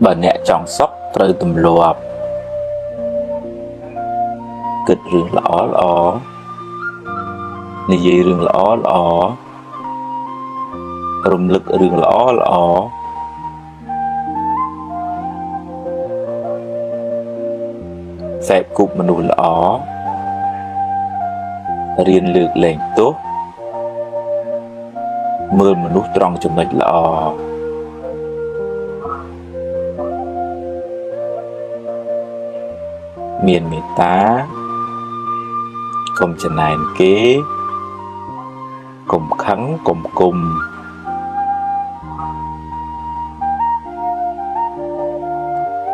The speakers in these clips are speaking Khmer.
bà nẹ chọn sóc trời tùm lụp kịch rừng lõ nì dì rừng lõ rùm lực rừng lõ phép cục mà nụ lõ riêng lược lệnh tốt mưa mà nút trong cho mình lõ miền mê tá cùng chân này kế cùng khắng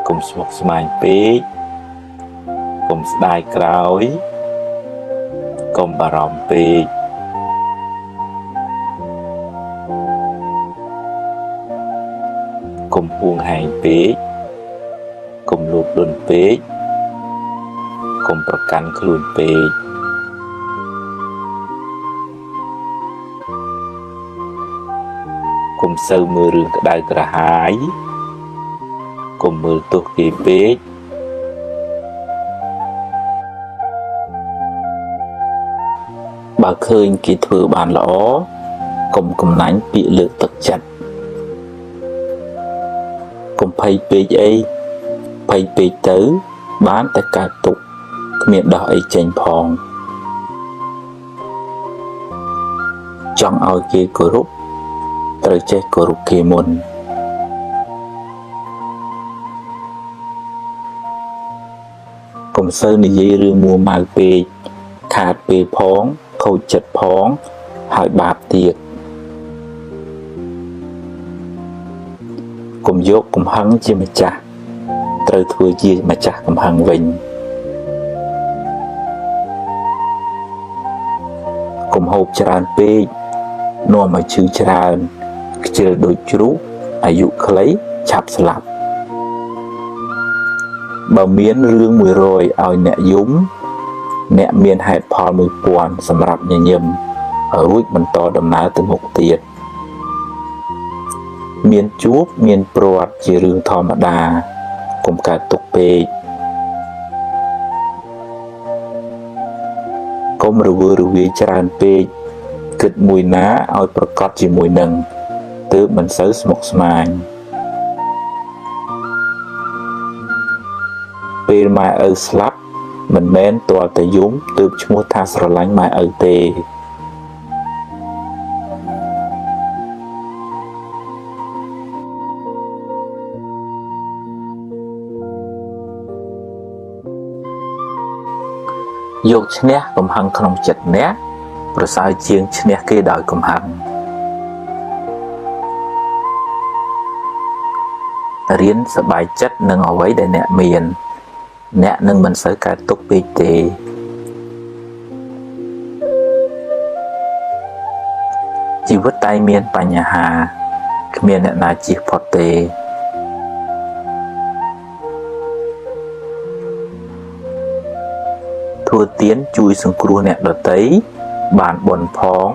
cùng sọc smile page cùng đai cõi cùng bà ròm page cùng buông hành page cùng lục đồn page cùngประกันខ្លួនពេកគុំសូវមើលរឿងក្តៅក្រហាយគុំមើលទោះគេពេកបើឃើញគេធ្វើបានល្អគុំកំណាញ់ពាក្យលើកទឹកចិត្តគុំភ័យពេកអីភ័យពេកទៅបានតែកើតទុក្ខគ្មានដោះអីចេញផងចង់ឲ្យគេគោរពត្រូវចេះគោរពគេមុនកុំសូវនិយាយរឿងមួម៉ៅពេកខាតពេលផងខូចចិត្តផងហើយបាបទៀតកុំយកកំហឹងជាម្ចាស់ត្រូវធ្វើជាម្ចាស់កំហឹងវិញកុំហូបច្រើនពេកនាំឲ្យឈឺច្រើនខ្ជិលដូចជ្រូកអាយុខ្លីឆាប់ស្លាប់បើមានរឿង100ឲ្យអ្នកយំអ្នកមានហេតុផល1000សម្រាប់ញញឹមរួចបន្តដំណើរទៅមុខទៀតមានជួបមានព្រាត់ជារឿងធម្មតាកុំកើតទុក្ខពេកកុំរវើរវាយច្រើនពេកគិតមួយណាឲ្យប្រកបជាមួយនឹងទើបមិនសូវស្មុគស្មាញពេលម៉ែឪស្លាប់មិនមែនទាល់តែយំទើបឈ្មោះថាស្រឡាញ់ម៉ែឪទេយកឈ្នះកំហឹងក្នុងចិត្តអ្នកប្រសើរជាងឈ្នះគេដោយកំហឹងរៀនសប្បាយចិត្តនឹងអ្វីដែលអ្នកមានអ្នកនឹងមិនសូវកើតទុក្ខពេកទេជីវិតតែមានបញ្ហាគ្មានអ្នកណាជៀសផុតទេធ្វើទានជួយសង្គ្រោះអ្នកដទៃបានបុណ្យផង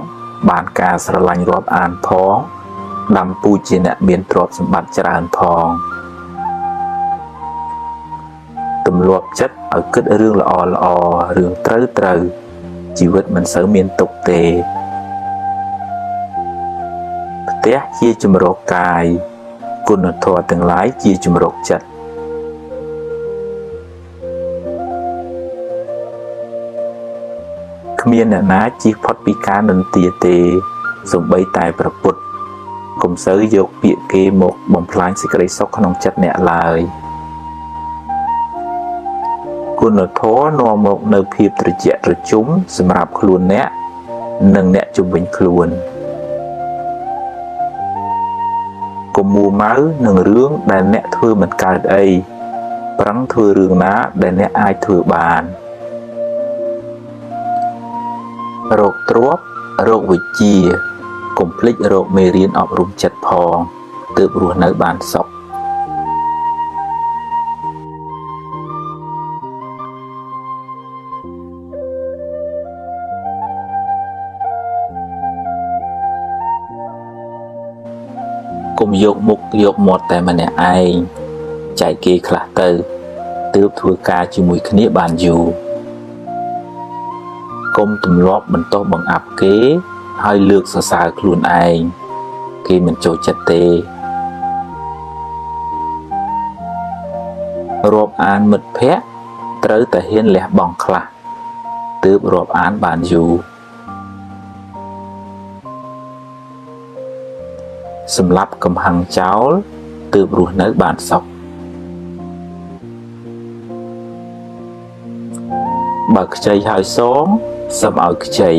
បានការស្រឡាញ់រាប់អានផងដាំពូជជាអ្នកមានទ្រព្យសម្បត្តិច្រើនផងទម្លាប់ចិត្តឲ្យគិតរឿងល្អរឿងត្រូវជីវិតមិនសូវមានទុក្ខទេផ្ទះជាជំរកកាយគុណធម៌ទាំងឡាយជាជំរកចិត្តគ្មានអ្នកណាជៀសផុតពីការនិន្ទាទេសូម្បីតែព្រះពុទ្ធកុំសូវយកពាក្យគេមកបំផ្លាញសេចក្តីសុខក្នុងចិត្តអ្នកឡើយគុណធម៌នាំមកនៅភាពត្រជាក់ត្រជុំសម្រាប់ខ្លួនអ្នកនិងអ្នកជុំវិញខ្លួនកុំមួម៉ៅនឹងរឿងដែលអ្នកធ្វើមិនកើតអីប្រឹងធ្វើរឿងណាដែលអ្នកអាចធ្វើបានរោគទ្រព្យរោគវិជ្ជាកុំភ្លេចរោគមេរៀនអប់រំចិត្តផងទើបរស់នៅបានសុខកុំយកមុខយកមាត់តែម្នាក់ឯង ចែកគេខ្លះទៅទើបធ្វើការជាមួយគ្នាបានយូរកុំទម្លាប់បន្តបង្អាប់គេហើយលើកសរសើរខ្លួនឯងគេមិនចូលចិត្តទេរាប់អានមិត្តភ័ក្តិត្រូវតែហ៊ានលះបង់ខ្លះទើបរាប់អានបានយូរសម្រាប់កំហឹងចោលទើបរស់នៅបានសុខបើខ្ចីហើយសងសឹមឲ្យខ្ចី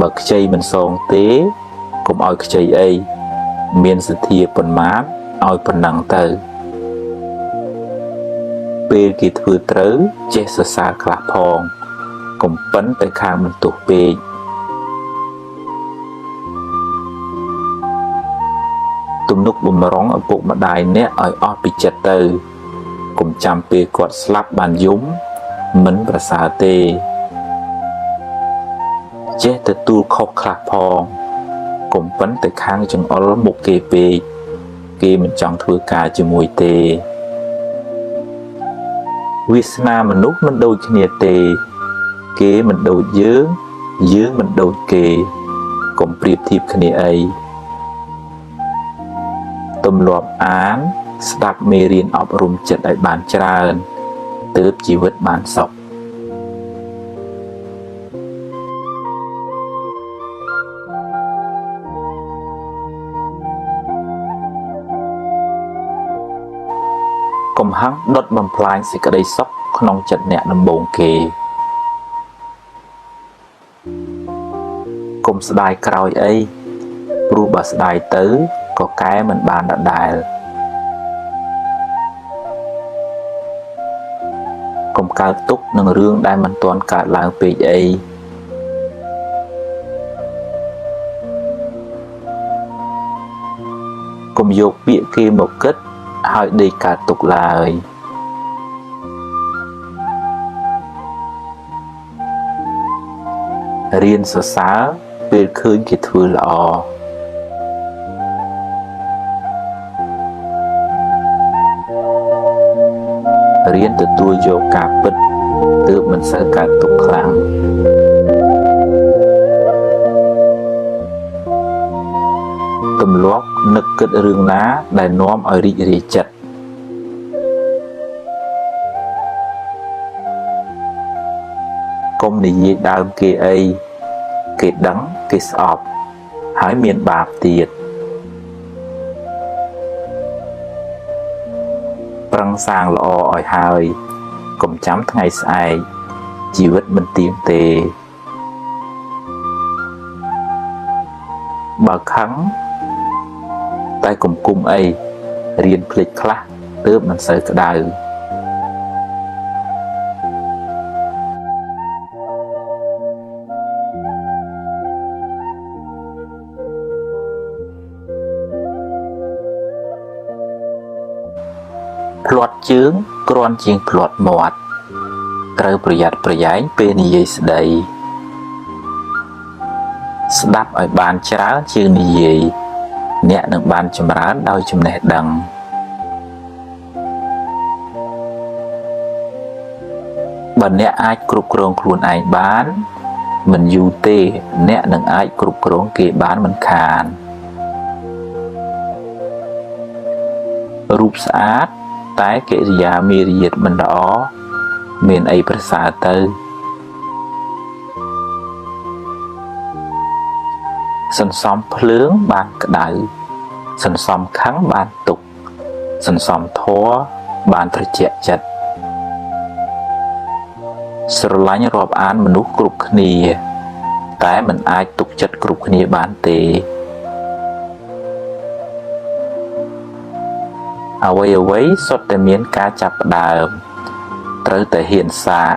បើខ្ចីមិនសងទេកុំឲ្យខ្ចីអីមានសទ្ធាប៉ុន្មានឲ្យប៉ុណ្ណឹងទៅពេលគេធ្វើត្រូវចេះសរសើរខ្លះផងកុំប៉ិនទៅខាងបន្ទោសពេកទំនុកបំរុងឪពុកម្ដាយអ្នកឲ្យអស់ពីចិត្តទៅកុំចាំពេលគាត់ស្លាប់បានយំមិនប្រសើរទេចេះទទួលខុសខ្លះផងកុំប៉ិនទៅខាងចង្អុលមុខគេពេកគេមិនចង់ធ្វើការជាមួយទេវាសនាមនុស្សមិនដូចគ្នាទេគេមិនដូចយើងយើងមិនដូចគេកុំប្រៀបធៀបគ្នាអីទម្លាប់អានស្ដាប់មេរៀនអប់រំចិត្តឲ្យបានច្រើនទើបជីវិតបានសុខកំហឹងដុតបំផ្លាញសេចក្តីសុខក្នុងចិត្តអ្នកដំបូងគេកុំស្ដាយក្រោយអីព្រោះបើស្ដាយទៅក៏កែមិនបានដដែលកុំកើតទុក្ខនឹងរឿងដែលមិនទាន់កើតឡើងពេកអីកុំយកពាក្យគេមកគិតហើយដេកកើតទុក្ខឡើយរៀនសរសើរពេលឃើញគេធ្វើល្អរៀនទទួលយកការពិតទើបមិនសូវកើតទុក្ខខ្លាំងទម្លាប់នឹកគិតរឿងណាដែលនាំឲ្យរីករាយចិត្តកុំនិយាយដើមគេអីគេដឹងគេស្អប់ហើយមានបាបទៀតប្រឹងសាងល្អឲ្យហើយកុំចាំថ្ងៃស្អែកជីវិតមិនទៀងទេបើខឹងតែកុំគុំអីរៀនភ្លេចខ្លះទើបមិនសូវក្តៅភ្លាត់ជើងគ្រាន់ជាងភ្លាត់មាត់ត្រូវប្រយ័ត្នប្រយែងពេលនិយាយស្ដីស្ដាប់ឲ្យបានច្រើនជាងនិយាយអ្នកនឹងបានចម្រើនដោយចំណេះដឹងបើអ្នកអាចគ្រប់គ្រងខ្លួនឯងបានមិនយូរទេអ្នកនឹងអាចគ្រប់គ្រងគេបានមិនខានរូបស្អាតតែកិរិយាមារយាទមិនល្អមានអីប្រសើរទៅសន្សំភ្លើងបានក្តៅសន្សំខឹងបានទុក្ខសន្សំធម៌បានត្រជាក់ចិត្តស្រឡាញ់រាប់អានមនុស្សគ្រប់គ្នាតែមិនអាចទុកចិត្តគ្រប់គ្នាបានទេអ្វីសុទ្ធតែមានការចាប់ផ្ដើមត្រូវតែហ៊ានសាក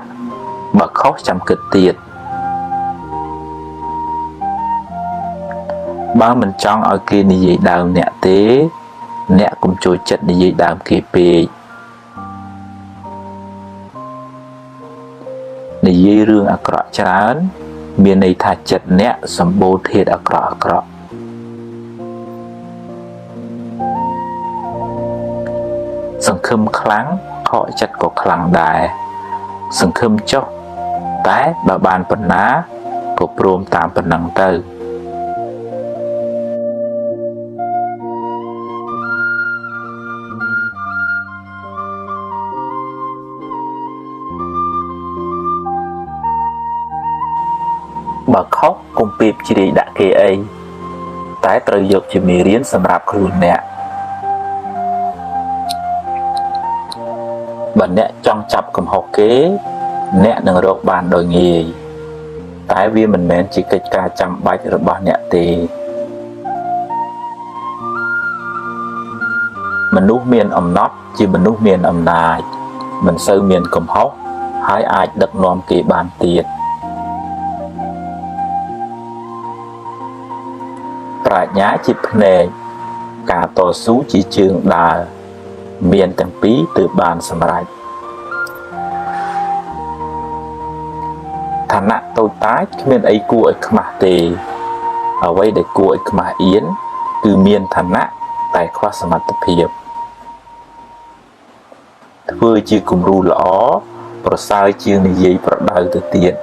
បើខុសចាំគិតទៀតបើមិនចង់ឲ្យគេនិយាយដើមអ្នកទេអ្នកកុំចូលចិត្តនិយាយដើមគេពេកនិយាយរឿងអាក្រក់ច្រើនមានន័យថាចិត្តអ្នកសម្បូរធាតុអាក្រក់ស ង្ឃឹមខ្លាំងខកចិត្តក៏ខ្លាំងដែរសង្ឃឹមចុះតែបើបានប៉ុណ្ណាក៏ព្រមតាមប៉ុណ្ណឹងទៅបើខុសកុំពីបជ្រាយដាក់គេអីតែត្រូវយកជាមេរៀនសម្រាប់ខ្លួនអ្នកបើអ្នកចង់ចាប់កំហុសគេអ្នកនឹងរកបានដោយងាយតែវាមិនមែនជាកិច្ចការចាំបាច់របស់អ្នកទេមនុស្សមានអំណត់ជាមនុស្សមានអំណាចមិនសូវមានកំហុសហើយអាចដឹកនាំគេបានទៀតប្រាជ្ញាជាភ្នែកការតស៊ូជាជើងដើរមានទាំងពីរទើបបានសម្រេចឋានៈតូចតាចគ្មានអីគួរឲ្យខ្មាស់ទេអ្វីដែលគួរឲ្យខ្មាស់អៀនគឺមានឋានៈតែខ្វះសមត្ថភាពធ្វើជាគំរូល្អប្រសើរជាងនិយាយប្រដៅទៅទៀត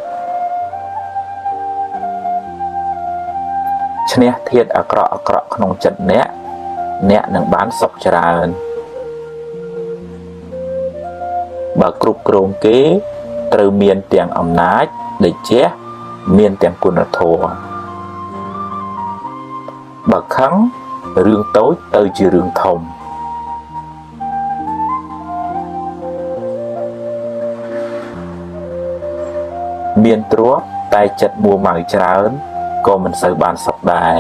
ឈ្នះធាតុអាក្រក់ក្នុងចិត្តអ្នកនឹងបានសុខច្រើនបើគ្រប់គ្រងគេត្រូវមានទាំងអំណាចដេជះមានទាំងគុណធម៌បើខឹងរឿងតូចទៅជារឿងធំមានទ្រព្យតែចិត្តមួម៉ៅច្រើនក៏មិនសូវបានសុខដែរ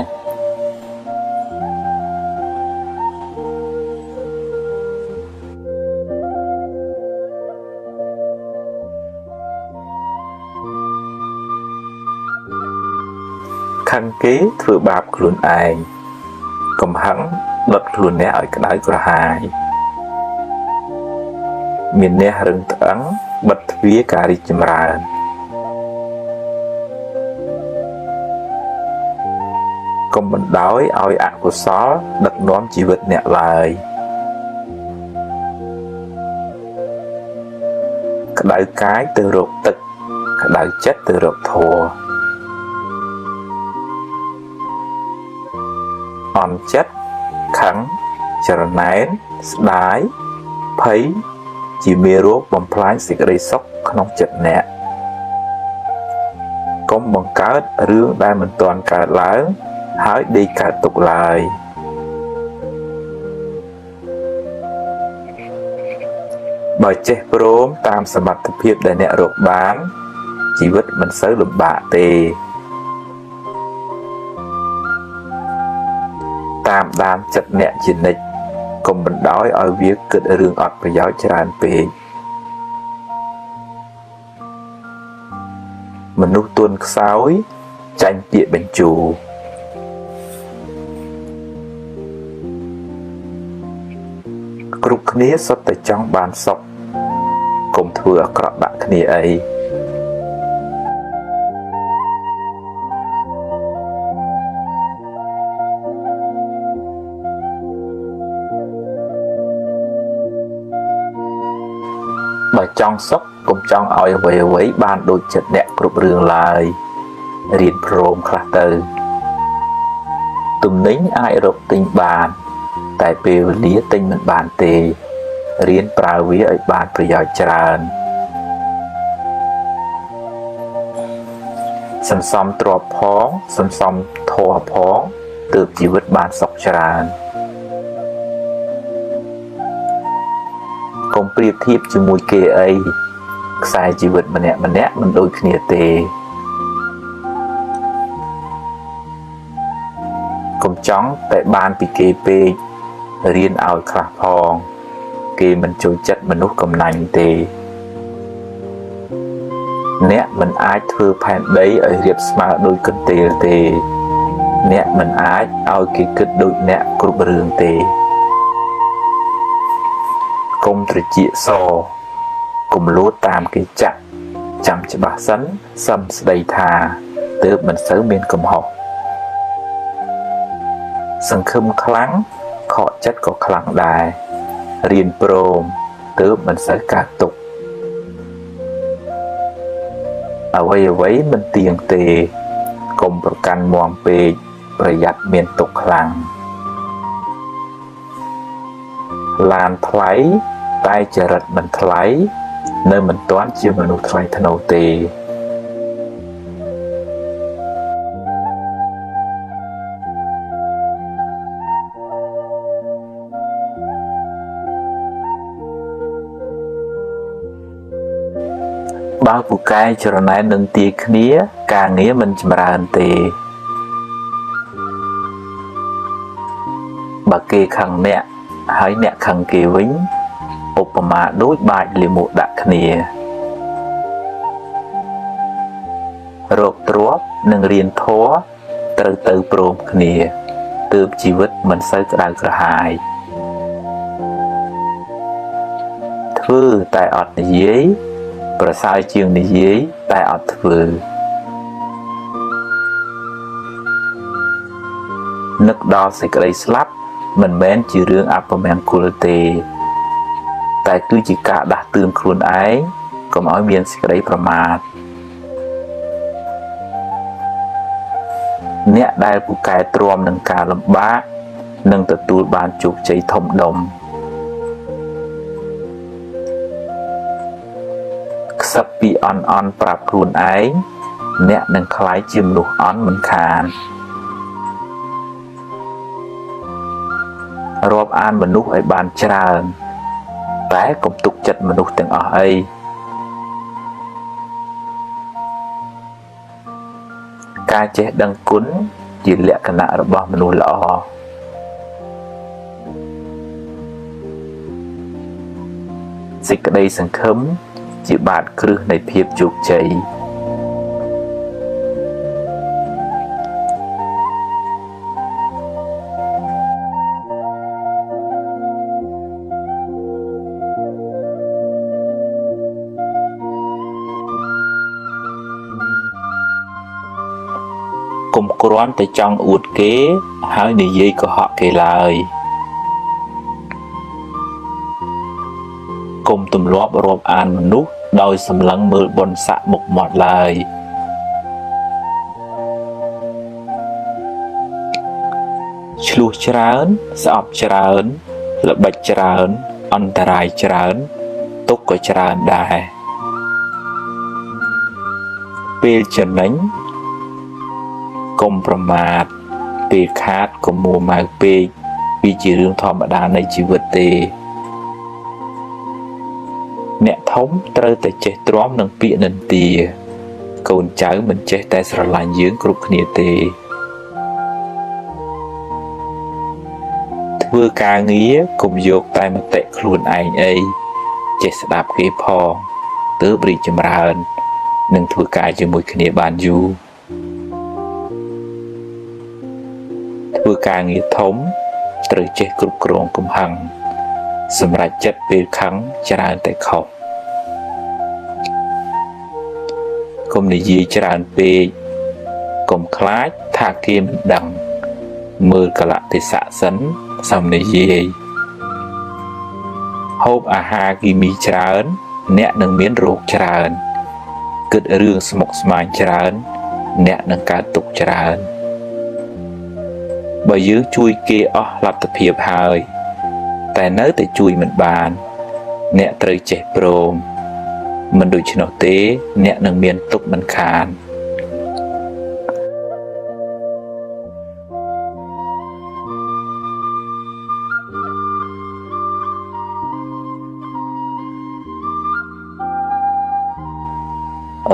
ខឹងគេធ្វើបាបខ្លួនឯងកំហឹងដុតខ្លួនអ្នកឲ្យក្តៅក្រហាយមានអ្នករឹងត្អឹងបិទទ្វារការរីកចម្រើនកុំបណ្ដោយឲ្យអកុសលដឹកនាំជីវិតអ្នកឡើយក្តៅកាយទៅរកទឹកក្តៅចិត្តទៅរកធម៌អន់ចិត្តខឹងច្រណែនស្ដាយភ័យជាមេរោគបំផ្លាញសេចក្តីសុខក្នុងចិត្តអ្នកកុំបង្កើតរឿងដែលមិនទាន់កើតឡើងហើយដេកកើតទុកឡើយបើចេះព្រមតាមសមត្ថភាពដែលអ្នករកបានជីវិតមិនសូវលំបាកទេតាមដានចិត្តអ្នកជានិច្ចកុំបណ្ដោយឲ្យវាគិតរឿងអត់ប្រយោជន៍ច្រើនពេកមនុស្សទន់ខ្សោយចាញ់ពាក្យបញ្ជូរគ្រប់គ្នាសុទ្ធតែចង់បានសុខកុំធ្វើអាក្រក់ដាក់គ្នាអីបើចង់សុខកុំចង់ឲ្យអ្វីបានដូចចិត្តអ្នកគ្រប់រឿងឡើយរៀនព្រមខ្លះទៅទំនិញអាចរកទិញបានតែពេលវេលាទិញមិនបានទេរៀនប្រើវាឲ្យបានប្រយោជន៍ច្រើនសន្សំទ្រព្យផងសន្សំធម៌ផងទើបជីវិតបានសុខច្រើនកុំប្រៀបធៀបជាមួយគេអីខ្សែជីវិតម្នាក់មិនដូចគ្នាទេកុំចង់តែបានពីគេពេករៀនឲ្យខ្លះផងគេមិនចូលចិត្តមនុស្សកំណាញ់ទេអ្នកមិនអាចធ្វើផែនដីឲ្យរាបស្មើដូចកន្ទេលទេអ្នកមិនអាចឲ្យគេគិតដូចអ្នកគ្រប់រឿងទេកុំត្រចៀកសកុំលួចតាមគេចាក់ចាំច្បាស់សិនសឹមស្ដីថាទើបមិនសូវមានកំហុសសង្ឃឹមខ្លាំងខកចិត្តក៏ខ្លាំងដែរ រៀនព្រមទើបមិនសូវកើតទុក្ខអ្វីមិនទៀងទេកុំប្រកាន់មាំពេកប្រយ័ត្នមានទុក្ខខ្លាំងឡានថ្លៃតែចរិតមិនថ្លៃនៅមិនទាន់ជាមនុស្សថ្លៃថ្នូរទេបើពូកែច្រណែននឹងទីគ្នាការងារមិនចម្រើនទេបើគេខឹងអ្នកហើយអ្នកខឹងគេវិញឧបមាដូចបាចលាមកដាក់គ្នារកទ្រព្យនិងរៀនធម៌ត្រូវទៅព្រមគ្នាទើបជីវិតមិនសូវក្តៅក្រហាយធ្វើតែអត់និយាយប្រសើរជាងនិយាយតែអត់ធ្វើនឹកដល់សេចក្តីស្លាប់មិនមែនជារឿងអពមង្គលទេតែគឺជាការដាស់តឿនខ្លួនឯងកុំឲ្យមានសេចក្តីប្រមាទអ្នកដែលពូកែទ្រាំនឹងការលំបាកនឹងទទួលបានជោគជ័យធំដុំខ្សឹបពីអន់ប្រាប់ខ្លួនឯងអ្នកនឹងក្លាយជាមនុស្សអន់មិនខានរាប់អានមនុស្សឲ្យបានច្រើនតែកុំទុកចិត្តមនុស្សទាំងអស់អីការចេះដឹងគុណជាលក្ខណៈរបស់មនុស្សល្អសេចក្តីសង្ឃឹមជាបាតគ្រឹះនៃភាពជោគជ័យកុំគ្រាន់តែចង់អួតគេហើយនិយាយកុហកគេឡើយកុំទម្លាប់រាប់អានមនុស្សដោយសម្លឹងមើលបុណ្យស័ក្តិមុខមាត់ឡើយឆ្លោះច្រើនស្អប់ច្រើនល្បិចច្រើនអន្តរាយច្រើនទុក្ខក៏ច្រើនដែរពេលចំណេញកុំប្រមាទពេលខាតកុំមួម៉ៅពេកវាជារឿងធម្មតានៃជីវិតទេអ្នកធំត្រូវតែចេះទ្រាំនឹងពាក្យនិន្ទាកូនចៅមិនចេះតែស្រឡាញ់យើងគ្រប់គ្នាទេធ្វើការងារកុំយកតែមតិខ្លួនឯងអីចេះស្ដាប់គេផងទើបរីកចម្រើននិងធ្វើការជាមួយគ្នាបានយូរធ្វើការងារធំត្រូវចេះគ្រប់គ្រងកំហឹងសម្រាប់ចិត្តពេលខឹងច្រើនតែខុសកុំនិយាយច្រើនពេកកុំខ្លាចថាគេមិនដឹងមើលកលៈទេសៈសិនសំនិយាយហូបអាហារគីមីច្រើនអ្នកនឹងមានរោគច្រើនគិតរឿងស្មុគស្មាញច្រើនអ្នកនឹងកើតទុក្ខច្រើនបើយើងជួយគេអស់លទ្ធភាពហើយតែនៅតែជួយមិនបានអ្នកត្រូវចេះព្រមមិនដូច្នោះទេអ្នកនឹងមានទុក្ខមិនខាន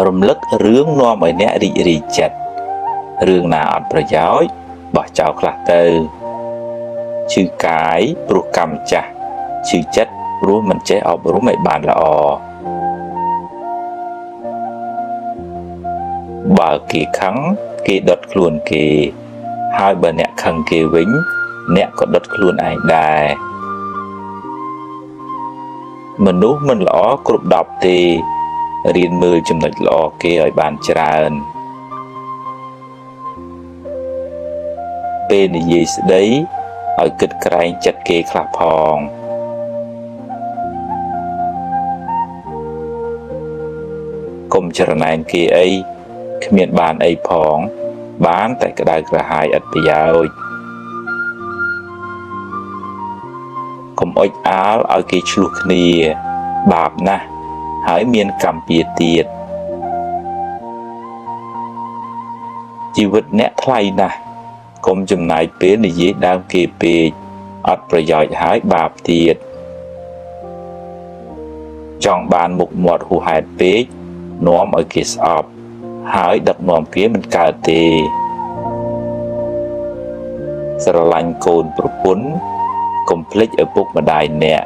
រំលឹករឿងនាំឲ្យអ្នករីករាយចិត្តរឿងណាអត់ប្រយោជន៍បោះចោលខ្លះទៅឈឺកាយព្រោះកម្មចាស់ឈឺចិត្តព្រោះមិនចេះអប់រំឲ្យបានល្អបើគេខឹងគេដុតខ្លួនគេហើយបើអ្នកខឹងគេវិញអ្នកក៏ដុតខ្លួនឯងដែរមនុស្សមិនល្អគ្រប់10ទេរៀនមើលចំណុចល្អគេឲ្យបានច្រើនពេលនិយាយស្ដីឲ្យគិតក្រែងចិត្តគេខ្លះផង កុំច្រណែនគេអីគ្មានបានអីផងបានតែក្តៅក្រហាយឥតប្រយោជន៍កុំអុចអាលឲ្យគេឆ្លោះគ្នាបាបណាស់ហើយមានកម្មពៀទៀតជីវិតអ្នកថ្លៃណាស់កុំចំណាយពេលនិយាយដើមគេពេកអត់ប្រយោជន៍ហើយបាបទៀតចង់បានមុខមាត់ហួសហេតុពេកនាំឲ្យគេស្អប់ហើយដឹកនាំគេមិនកើតទេស្រឡាញ់កូនប្រពន្ធកុំភ្លេចឪពុកម្ដាយអ្នក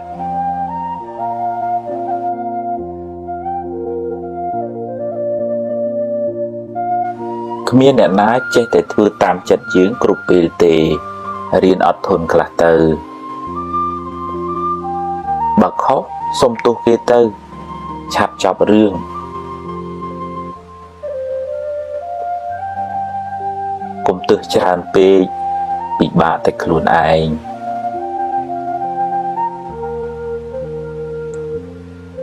គ្មានអ្នកណាចេះតែធ្វើតាមចិត្តយើងគ្រប់ពេលទេរៀនអត់ធន់ខ្លះទៅបើខុសសុំទោសគេទៅឆាប់ចប់រឿងកុំទើសច្រើនពេកពិបាកតែខ្លួនឯង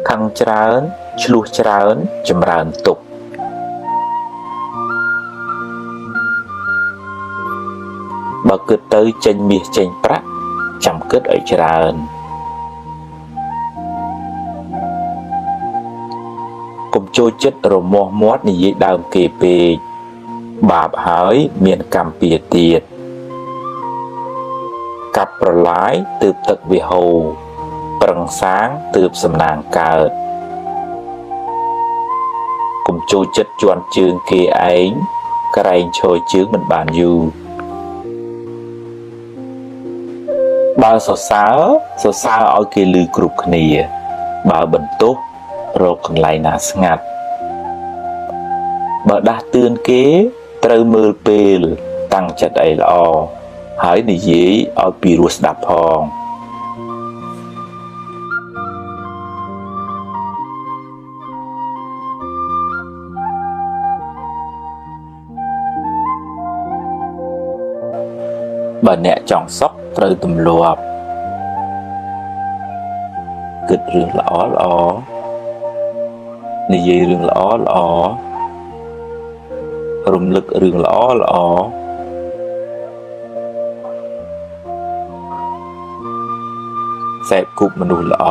ខឹងច្រើនឆ្លោះច្រើនចម្រើនទុក្ខបើគិតទៅចេញមាសចេញប្រាក់ចាំគិតឲ្យច្រើនកុំចូលចិត្តរមាស់មាត់និយាយដើមគេពេកបាបហើយមានកម្មពៀទៀតកាប់ប្រឡាយទើបទឹកវាហូរប្រឹងសាងទើបសំណាងកើតកុំចូលចិត្តជន់ជើងគេឯងក្រែងឈរជើងមិនបានយូរបើសរសើរឲ្យគេឮគ្រប់គ្នាបើបន្ទោសរកកន្លែងណាស្ងាត់បើដាស់តឿនគេត្រូវមើលពេលតាំងចិត្តអីល្អហើយនិយាយឲ្យពីរោះស្ដាប់ផងបើអ្នកចង់សុខត្រូវទម្លាប់គិតរឿងល្អនិយាយរឿងល្អរំលឹករឿងល្អសេពគប់មនុស្សល្អ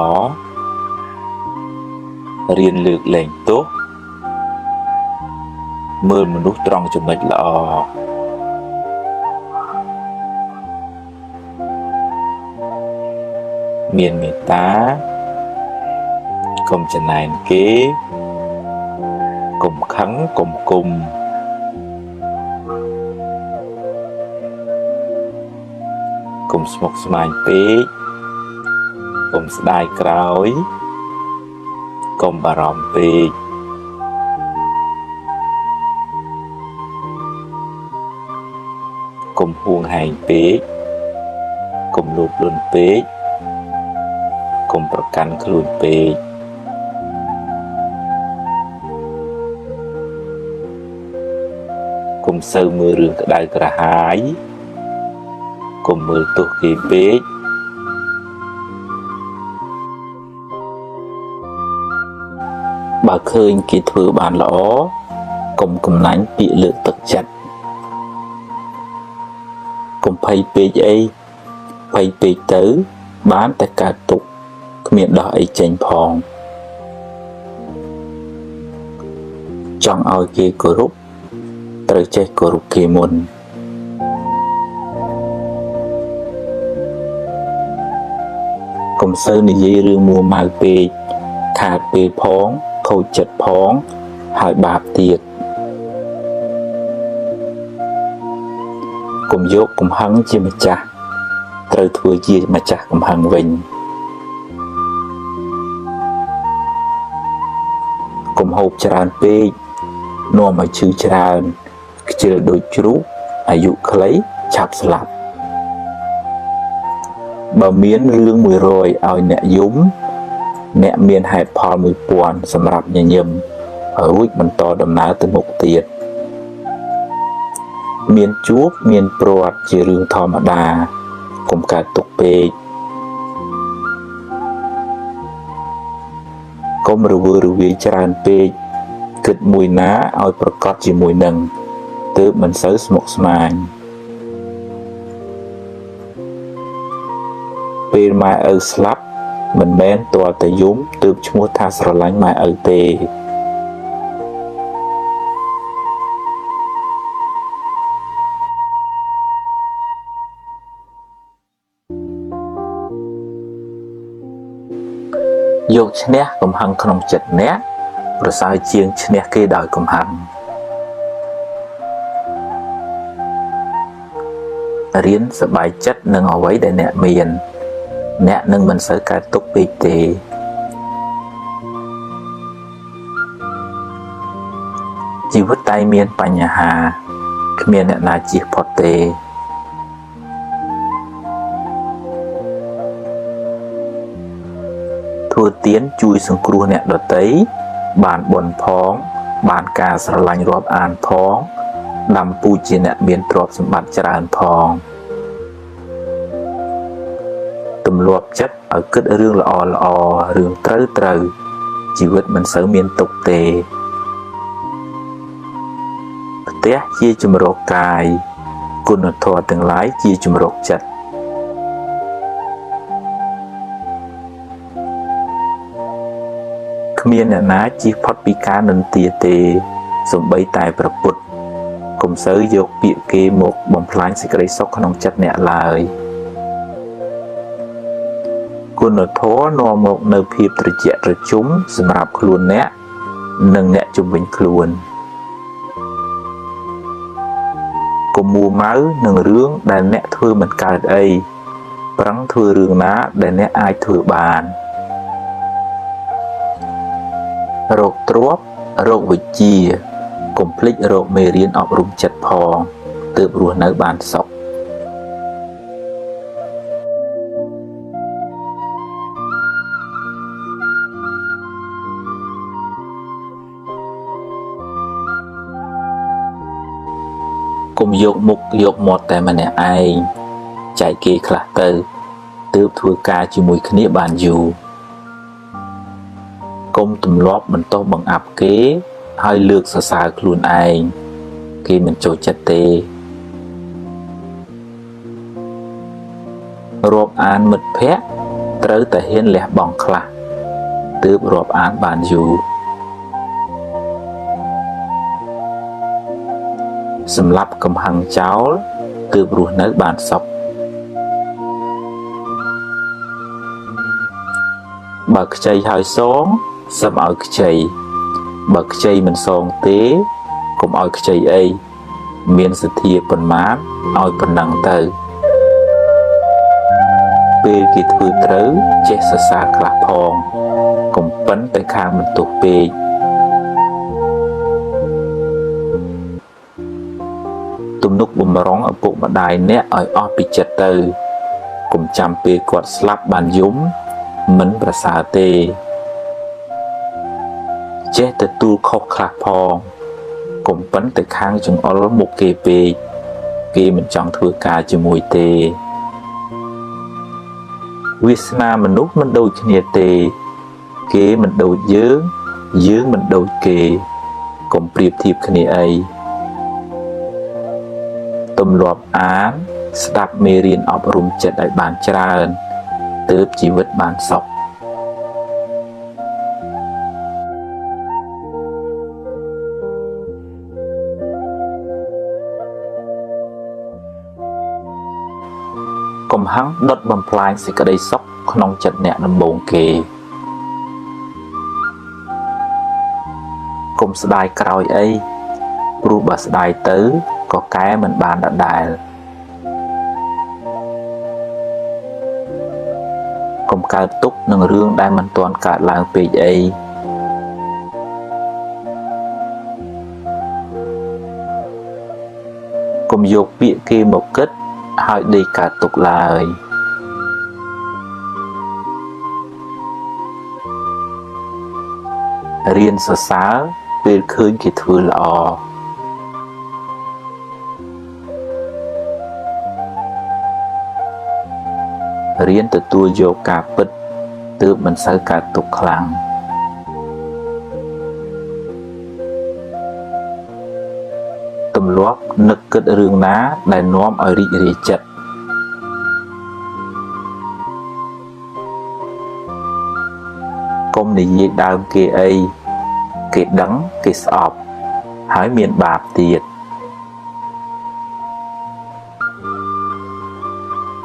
រៀនលើកលែងទោសមើលមនុស្សត្រង់ចំណុចល្អមានមេត្តាកុំច្រណែនគេកុំខឹងកុំគុំកុំស្មុគស្មាញពេកកុំស្ដាយក្រោយកុំបារម្ភពេកកុំហួងហែងពេកកុំលោភលន់ពេកកុំប្រកាន់ខ្លួនពេកកុំសូវមើលរឿងក្តៅក្រហាយកុំមើលទោសគេពេកបើឃើញគេធ្វើបានល្អកុំកំណាញ់ពាក្យលើកទឹកចិត្តកុំភ័យពេកអីភ័យពេកទៅបានតែកើតទុក្ខគ្មានដោះអីចេញផងចង់ឲ្យគេគោរពត្រូវចេះគោរពគេមុនកុំសូវនិយាយរឿងមួម៉ៅពេកខាតពេលផងខូចចិត្តផងហើយបាបទៀតកុំយកកំហឹងជាម្ចាស់ត្រូវធ្វើជាម្ចាស់កំហឹងវិញកុំហូបច្រើនពេកនាំឲ្យឈឺច្រើនខ្ជិលដូចជ្រូកអាយុខ្លីឆាប់ស្លាប់បើមានរឿង100ឲ្យអ្នកយំអ្នកមានហេតុផល1000សម្រាប់ញញឹមរួចបន្តដំណើរទៅមុខទៀតមានជួបមានព្រាត់ជារឿងធម្មតាកុំកើតទុក្ខពេកកុំរវើរវាយច្រើនពេក គិតមួយណាឲ្យប្រកបជាមួយនឹងទើបមិនសូវស្មុគស្មាញពេលម៉ែឪស្លាប់មិនមែនទាល់តែយំទើបឈ្មោះថាស្រឡាញ់ម៉ែឪទេយកឈ្នះកំហឹងក្នុងចិត្តអ្នកប្រសើរជាងឈ្នះគេដោយកំហឹងរៀនសប្បាយចិត្តនឹងអ្វីដែលអ្នកមានអ្នកនឹងមិនសូវកើតទុក្ខពេកទេជីវិតតែមានបញ្ហាគ្មានអ្នកណាជៀសផុតទេធ្វើទានជួយសង្គ្រោះអ្នកដទៃបានបុណ្យផងបានការស្រឡាញ់រាប់អានផងដាំពូជជាអ្នកមានទ្រព្យសម្បត្តិច្រើនផងទម្លាប់ចិត្តឲ្យគិតរឿងល្អរឿងត្រូវជីវិតមិនសូវមានទុក្ខទេផ្ទះជាជំរកកាយគុណធម៌ទាំងឡាយជាជំរកចិត្តគ្មានអ្នកណាជៀសផុតពីការនិន្ទាទេសូម្បីតែព្រះពុទ្ធកុំសូវយកពាក្យគេមកបំផ្លាញសេចក្តីសុខក្នុងចិត្តអ្នកឡើយគុណធម៌នាំមកនៅភាពត្រជាក់ត្រជុំសម្រាប់ខ្លួនអ្នកនិងអ្នកជុំវិញខ្លួនកុំមួម៉ៅនឹងរឿងដែលអ្នកធ្វើមិនកើតអីប្រឹងធ្វើរឿងណាដែលអ្នកអាចធ្វើបានរោគទ្រព្យរោគវិជ្ជាកុំភ្លេចរោគមេរៀនអប់រំចិត្តផងទើបរស់នៅបានសុខកុំយកមុខយកមាត់តែម្នាក់ឯងចែកគេខ្លះទៅទើបធ្វើការជាមួយគ្នាបានយូរកុំទម្លាប់បន្តបង្អាប់គេហើយលើកសរសើរខ្លួនឯងគេមិនចូលចិត្តទេរាប់អានមិត្តភក្តិត្រូវតែហ៊ានលះបង់ខ្លះទើបរាប់អានបានយូរសម្រាប់កំហឹងចោលទើបរស់នៅបានសុខបើខ្ចីហើយសងសឹមឲ្យខ្ចីបើខ្ចីមិនសងទេកុំឲ្យខ្ចីអីមានសទ្ធាប៉ុន្មានឲ្យប៉ុណ្ណឹងទៅពេលគេធ្វើត្រូវចេះសរសើរខ្លះផងកុំប៉ិនតែខាងបន្ទោសពេកទំនុកបំរុងឪពុកម្ដាយអ្នកឲ្យអស់ពីចិត្តទៅកុំចាំពេលគាត់ស្លាប់បានយំមិនប្រសើរទេចេះទទួលខុសខ្លះផងកុំប៉ិនតែខាងចង្អុលមុខគេពេកគេមិនចង់ធ្វើការជាមួយទេវាសនាមនុស្សមិនដូចគ្នាទេគេមិនដូចយើងមិនដូចគេកុំប្រៀបធៀបគ្នាអីទម្លាប់អានស្ដាប់មេរៀនអប់រំចិត្តឲ្យបានច្រើនទើបជីវិតបានសុខកំហឹងដុតបំផ្លាញសេចក្តីសុខក្នុងចិត្តអ្នកដំបូងគេកុំស្ដាយក្រោយអីព្រោះបើស្ដាយទៅក៏កែមិនបានដដែលកុំកើតទុក្ខនឹងរឿងដែលមិនទាន់កើតឡើងពេកអីកុំយកពាក្យគេមកគិតហើយដេកកើតទុក្ខឡើយរៀនសរសើរពេលឃើញគេធ្វើល្អរៀនទទួលយកការពិតទើបមិនសូវកើតទុក្ខខ្លាំង លាប់នឹកគិតរឿងណាដែលនាំឲ្យរីករាយចិត្តកុំនិយាយដើមគេអីគេដឹងគេស្អប់ហើយមានបាបទៀត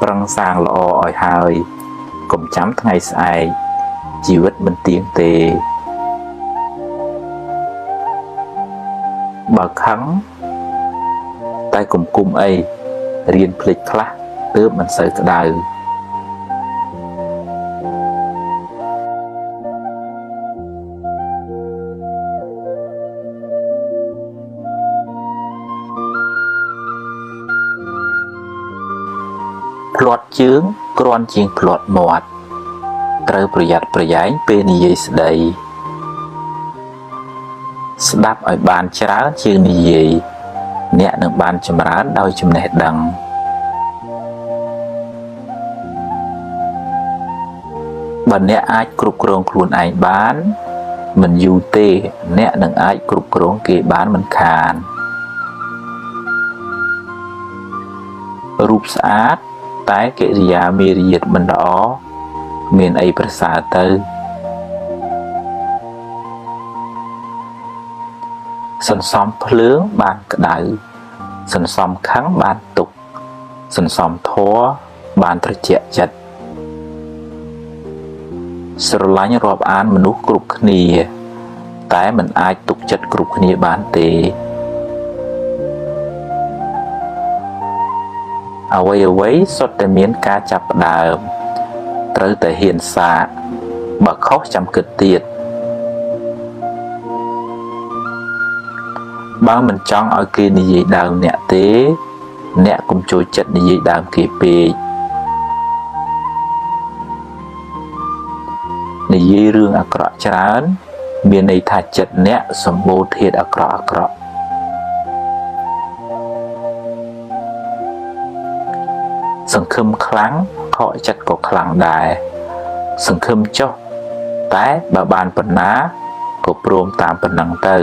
ប្រឹងសាងល្អឲ្យហើយកុំចាំថ្ងៃស្អែកជីវិតមិនទៀងទេបើខឹងតែកុំគុំអីរៀនភ្លេចខ្លះទើបមិនសូវក្តៅភ្លាត់ជើងគ្រាន់ជាងភ្លាត់មាត់ត្រូវប្រយ័ត្នប្រយែងពេលនិយាយស្ដីស្ដាប់ឲ្យបានច្រើនជាងនិយាយអ្នកនឹងបានចម្រើនដោយចំណេះដឹងបើអ្នកអាចគ្រប់គ្រងខ្លួនឯងបានមិនយូរទេអ្នកនឹងអាចគ្រប់គ្រងគេបានមិនខានរូបស្អាតតែកិរិយាមារយាទមិនល្អមានអីប្រសើរទៅសន្សំភ្លើងបានក្តៅសន្សំខឹងបានទុកសន្សំធម៌បានត្រជាក់ចិត្តស្រឡាញ់រាប់អានមនុស្សគ្រប់គ្នាតែមិនអាចទុកចិត្តគ្រប់គ្នាបានទេអ្វីសុទ្ធតែមានការចាប់ផ្ដើមត្រូវតែហ៊ានសាកបើខុសចាំគិតទៀតបើមិនចង់ឲ្យគេនិយាយដើមអ្នកទេអ្នកកុំចូលចិត្តនិយាយដើមគេពេកនិយាយរឿងអាក្រក់ច្រើនមានន័យថាចិត្តអ្នកសម្បូរធាតុអាក្រក់សង្ឃឹមខ្លាំងខកចិត្តក៏ខ្លាំងដែរសង្ឃឹមចុះតែបើបានប៉ុណ្ណាក៏ព្រមតាមប៉ុណ្ណឹងទៅ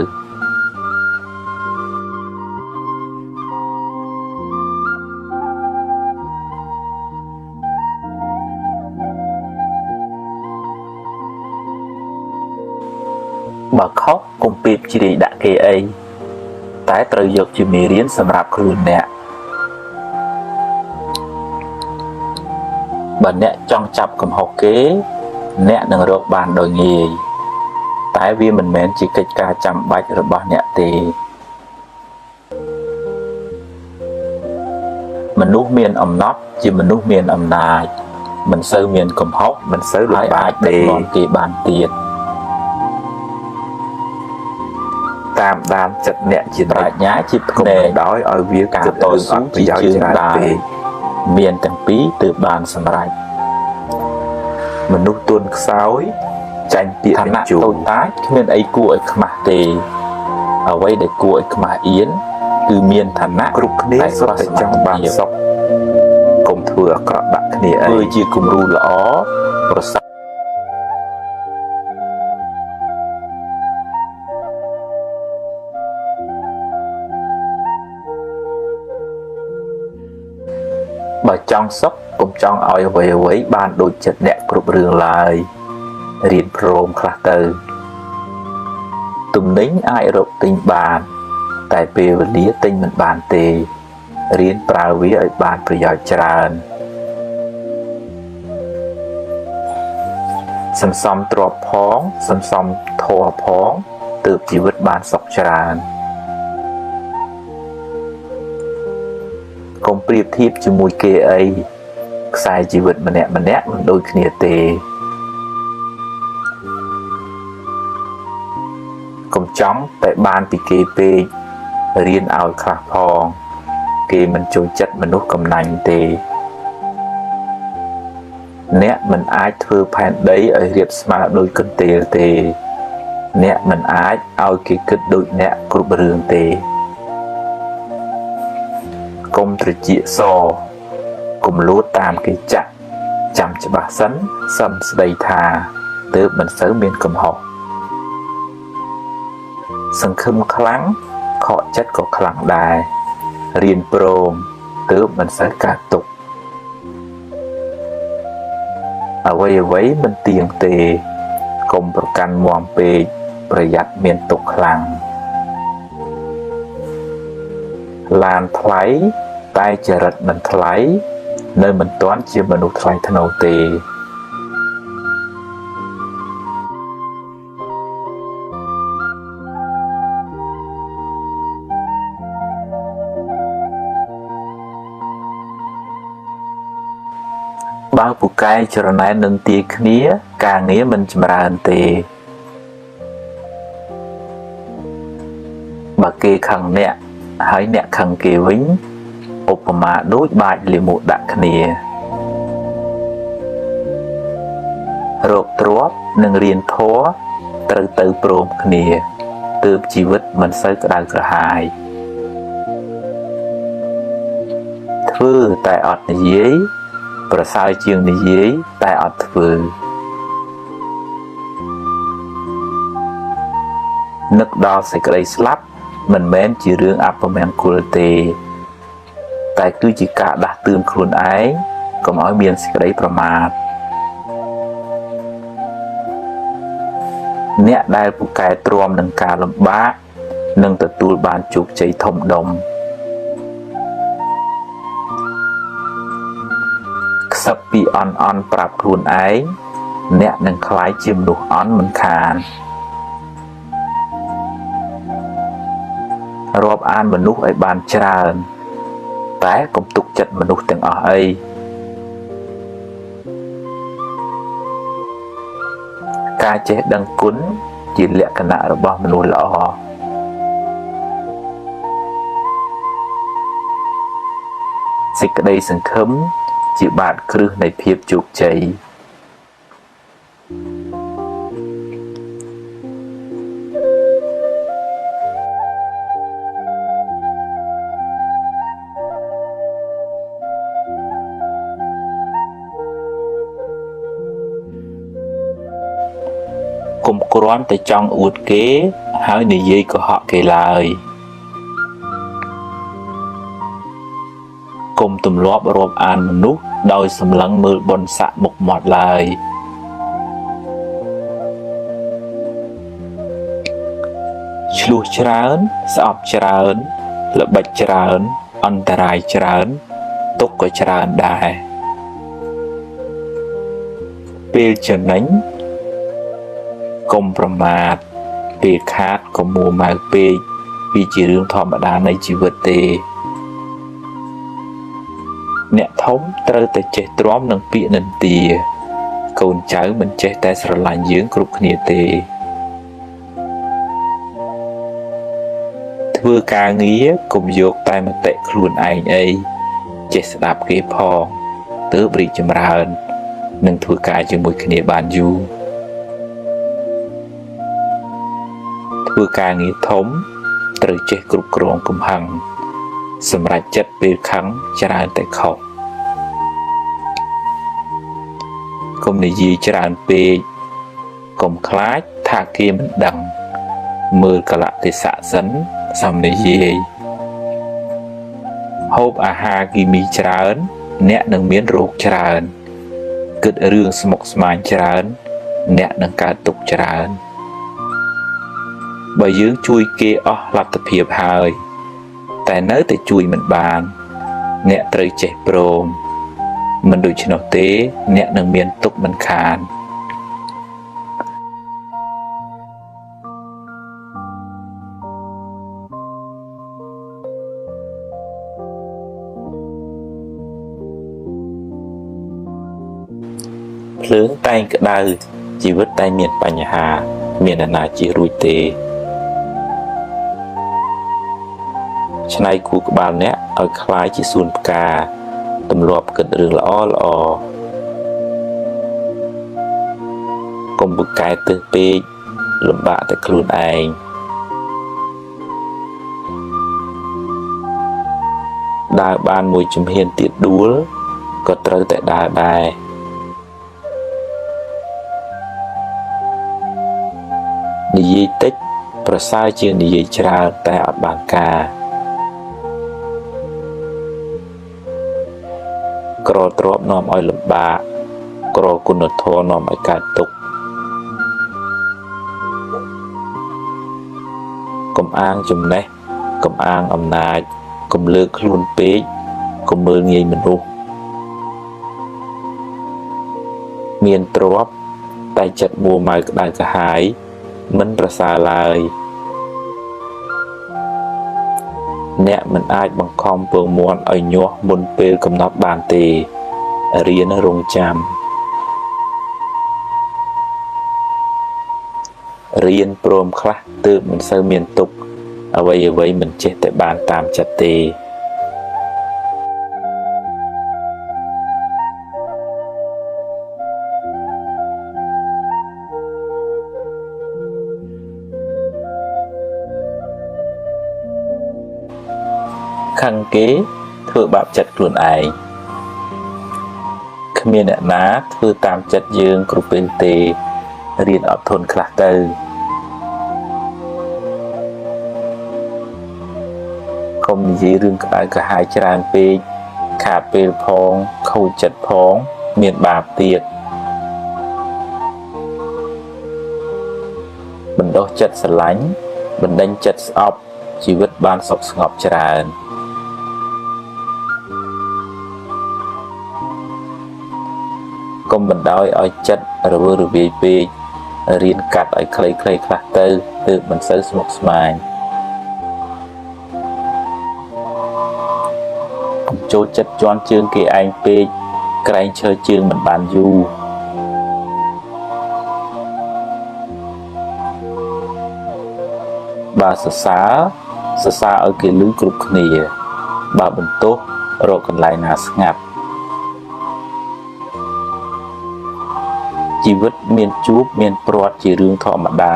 បើខុសកុំពេបជ្រាយដាក់គេអីតែត្រូវយកជាមេរៀនសម្រាប់ខ្លួនអ្នកបើអ្នកចង់ចាប់កំហុសគេអ្នកនឹងរកបានដោយងាយតែវាមិនមែនជាកិច្ចការចាំបាច់របស់អ្នកទេមនុស្សមានអំណត់ជាមនុស្សមានអំណាចមិនសូវមានកំហុសមិនសូវលំបាកទេគេបានទៀតតាមដានចិត្តអ្នកជាប្រាជ្ញាជាភ្នែកដោយឲ្យវាការតស៊ូជាជើងដែរមានទាំងពីរទើបបានសម្រេចមនុស្សទន់ខ្សោយចាញ់ពាក្យឋានៈតូចតាចគ្មានអីគួរឲ្យខ្មាស់ទេអ្វីដែលគួរឲ្យខ្មាស់អៀនគឺមានឋានៈគ្រប់គ្នាសុទ្ធតែចង់បានសុខកុំធ្វើអាក្រក់ដាក់គ្នាអីធ្វើជាគំរូល្អប្រសើរបើចង់សុខកុំចង់ឲ្យអ្វីបានដូចចិត្តអ្នកគ្រប់រឿងឡើយរៀនព្រមខ្លះទៅទំនិញអាចរកទិញបានតែពេលវេលាទិញមិនបានទេរៀនប្រើវាឲ្យបានប្រយោជន៍ច្រើនសន្សំទ្រព្យផងសន្សំធម៌ផងទើបជីវិតបានសុខច្រើនកុំប្រៀបធៀបជាមួយគេអីខ្សែជីវិតម្នាក់មិនដូចគ្នាទេកុំចង់តែបានពីគេពេករៀនឲ្យខ្លះផងគេមិនចូលចិត្តមនុស្សកំណាញ់ទេអ្នកមិនអាចធ្វើផែនដីឲ្យរាបស្មើដូចកន្ទេលទេអ្នកមិនអាចឲ្យគេគិតដូចអ្នកគ្រប់រឿងទេកុំត្រចៀកសកុំលួចតាមគេចាក់ចាំច្បាស់សិនសឹមស្ដីថាទើបមិនសូវមានកំហុសសង្ឃឹមខ្លាំង ខកចិត្តក៏ខ្លាំងដែររៀនព្រមទើបមិនសូវកើតទុក្ខអ្វីមិនទៀងទេកុំប្រកាន់មាំពេកប្រយ័ត្នមានទុក្ខខ្លាំងឡានថ្លៃតែចរិតមិនថ្លៃនៅមិនទាន់ជាមនុស្សថ្លៃថ្នូរទេបើពូកែចរណែននឹងទីគ្នាការងារមិនចម្រើនទេបើគេខឹងអ្នកហើយអ្នកខឹងគេវិញឧបមាដូចបាចលាមកដាក់គ្នារកទ្រព្យនិងរៀនធម៌ត្រូវទៅព្រមគ្នាទើបជីវិតមិនសូវក្តៅក្រហាយធ្វើតែអត់និយាយប្រសើរជាងនិយាយតែអត់ធ្វើនឹកដល់សេចក្តីស្លាប់មិនមែនជារឿងអពមង្គលទេតែគឺជាការដាស់តឿនខ្លួនឯងកុំឲ្យមានសេចក្តីប្រមាទអ្នកដែលពូកែទ្រាំនឹងការលំបាកនឹងទទួលបានជោគជ័យធំដុំខ្សឹបពីអន់ប្រាប់ខ្លួនឯងអ្នកនឹងក្លាយជាមនុស្សអន់មិនខានរាប់អានមនុស្សឲ្យបានច្រើនតែកុំទុកចិត្តមនុស្សទាំងអស់អីការចេះដឹងគុណជាលក្ខណៈរបស់មនុស្សល្អសេចក្តីសង្ឃឹមជាបាតគ្រឹះនៃភាពជោគជ័យកុំគ្រាន់តែចង់អួតគេហើយនិយាយកុហកគេឡើយកុំទម្លាប់រាប់អានមនុស្សដោយសម្លឹងមើលបុណ្យស័ក្តិមុខមាត់ឡើយឆ្លោះច្រើនស្អប់ច្រើនល្បិចច្រើនអន្តរាយច្រើនទុក្ខក៏ច្រើនដែរពេលចំណេញកុំប្រមាទពេលខាតកុំមួម៉ៅពេកវាជារឿងធម្មតានៃជីវិតទេអ្នកធំត្រូវតែចេះទ្រាំនឹងពាក្យនិន្ទាកូនចៅមិនចេះតែស្រឡាញ់យើងគ្រប់គ្នាទេធ្វើការងារកុំយកតែមតិខ្លួនឯងអីចេះស្ដាប់គេផងទើបរីកចម្រើននិងធ្វើការជាមួយគ្នាបានយូរធ្វើការងារធំត្រូវចេះគ្រប់គ្រងកំហឹងសម្រាប់ចិត្តពេលខឹងច្រើនតែខុសកុំនិយាយច្រើនពេកកុំខ្លាចថាគេមិនដឹងមើលកលៈទេសៈសិនសំនិយាយហូបអាហារគីមីច្រើនអ្នកនឹងមានរោគច្រើនគិតរឿងស្មុគស្មាញច្រើនអ្នកនឹងកើតទុក្ខច្រើនបើយើងជួយគេអស់លទ្ធភាពហើយតែនៅតែជួយមិនបានអ្នកត្រូវចេះព្រមមិនដូច្នោះទេអ្នកនឹងមានទុក្ខមិនខានភ្លើងតែងក្តៅជីវិតតែងមានបញ្ហាមានអ្នកណាជៀសរួចទេឆ្នៃគូក្បាលអ្នកឲ្យคล้ายជាសួនផ្កាទម្លាប់គិតរឿងល្អកុំពូកែទើសពេកលំបាកតែខ្លួនឯងដើរបានមួយជំហានទៀតដួលក៏ត្រូវតែដើរដែរនិយាយតិច ប្រសើរជាងនិយាយច្រើនតែអត់បានការក្រទ្របនាំឲ្យលំបាកក្រគុណធម៌នាំឲ្យកើតទុក្ខកុំអាងចំណេះកុំអាងអំណាចកុំលើកខ្លួនពេកកុំមើលងាយមនុស្សមានទ្រព្យតែចិត្តមួម៉ៅក្តៅក្រហាយមិនប្រសើរឡើយអ្នកមិនអាចបង្ខំពងមាន់ឲ្យញាស់មុនពេលកំណត់បានទេរៀនរងចាំរៀនព្រមខ្លះទើបមិនសូវមានទុក្ខអ្វីមិនចេះតែបានតាមចិត្តទេខឹងគេធ្វើបាបចិត្តខ្លួនឯងគ្មានអ្នកណាធ្វើតាមចិត្តយើងគ្រប់ពេលទេរៀនអត់ធន់ខ្លះទៅកុំនិយាយរឿងក្តៅក្រហាយច្រើនពេកខាតពេលផងខូចចិត្តផងមានបាបទៀតបណ្ដោះចិត្តស្រឡាញ់បណ្ដេញចិត្តស្អប់ជីវិតបានសុខស្ងប់ច្រើនកុំបណ្ដោយឲ្យចិត្តរវើរវាយពេករៀនកាត់ឲ្យខ្លីៗខ្លះទៅទើបមិនសូវស្មុគស្មាញកុំចូលចិត្តជន់ជើងគេឯងពេកក្រែងឈើជើងមិនបានយូរបើសរសើរឲ្យគេឮគ្រប់គ្នាបើបន្ទោសរកកន្លែងណាស្ងាត់ជីវិតមានជួបមានព្រាត់ជារឿងធម្មតា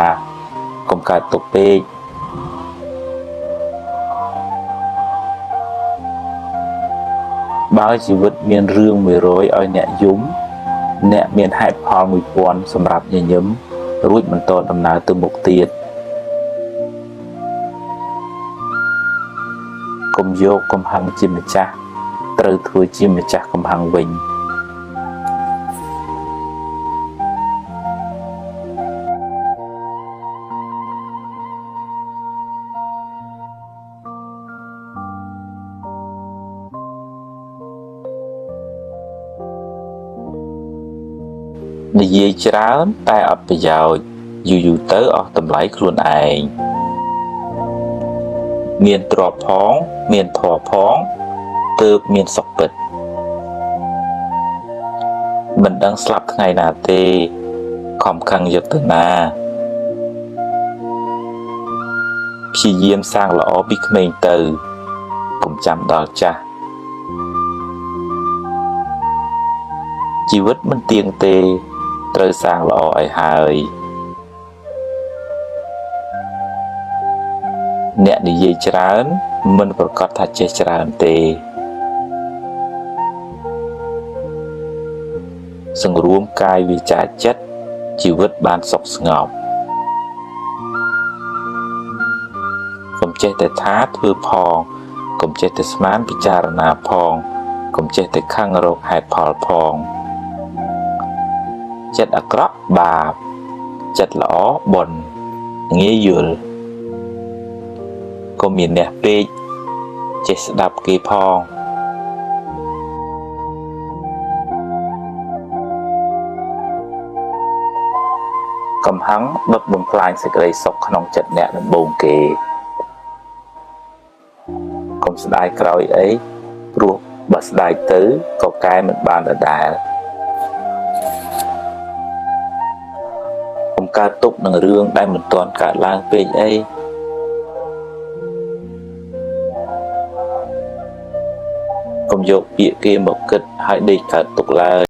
កុំកើតទុក្ខពេកបើជីវិតមានរឿង100ឲ្យអ្នកយំអ្នកមានហេតុផល1000សម្រាប់ញញឹមរួចបន្តដំណើរទៅមុខទៀតកុំយកកំហឹងជាម្ចាស់ត្រូវធ្វើជាម្ចាស់កំហឹងវិញនិយាយច្រើនតែអត់ប្រយោជន៍យូរទៅអស់តម្លៃខ្លួនឯងមានទ្រព្យផងមានធម៌ផងទើបមានសុខពិតមិនដឹងស្លាប់ថ្ងៃណាទេខំខឹងយកទៅណាព្យាយាមសាងល្អពីក្មេងទៅកុំចាំដល់ចាស់ជីវិតមិនទៀងទេត្រូវសាងល្អឲ្យហើយអ្នកនិយាយច្រើនមិនប្រកាសថាចេះច្រើនទេសង្រួមកាយវាចាចិត្តជីវិតបានសុខស្ងប់កុំចេះតែថាធ្វើផងកុំចេះតែស្មានពិចារណាផងកុំចេះតែខឹងរកហេតុផលផងចិត្តអាក្រក់បាបចិត្តល្អបុណ្យងាយយល់កុំមានអ្នកពេកចេះស្ដាប់គេផងកំហឹងដុតបំផ្លាញសេចក្តីសុខក្នុងចិត្តអ្នកដំបូងគេកុំស្ដាយក្រោយអីព្រោះបើស្ដាយទៅក៏កែមិនបានដដែលកុំកើតទុកនឹងរឿងដែលមិនទាន់កើតឡើងពេកអីកុំយកពាក្យគេមកគិតហើយដេកកើតទុកឡើយ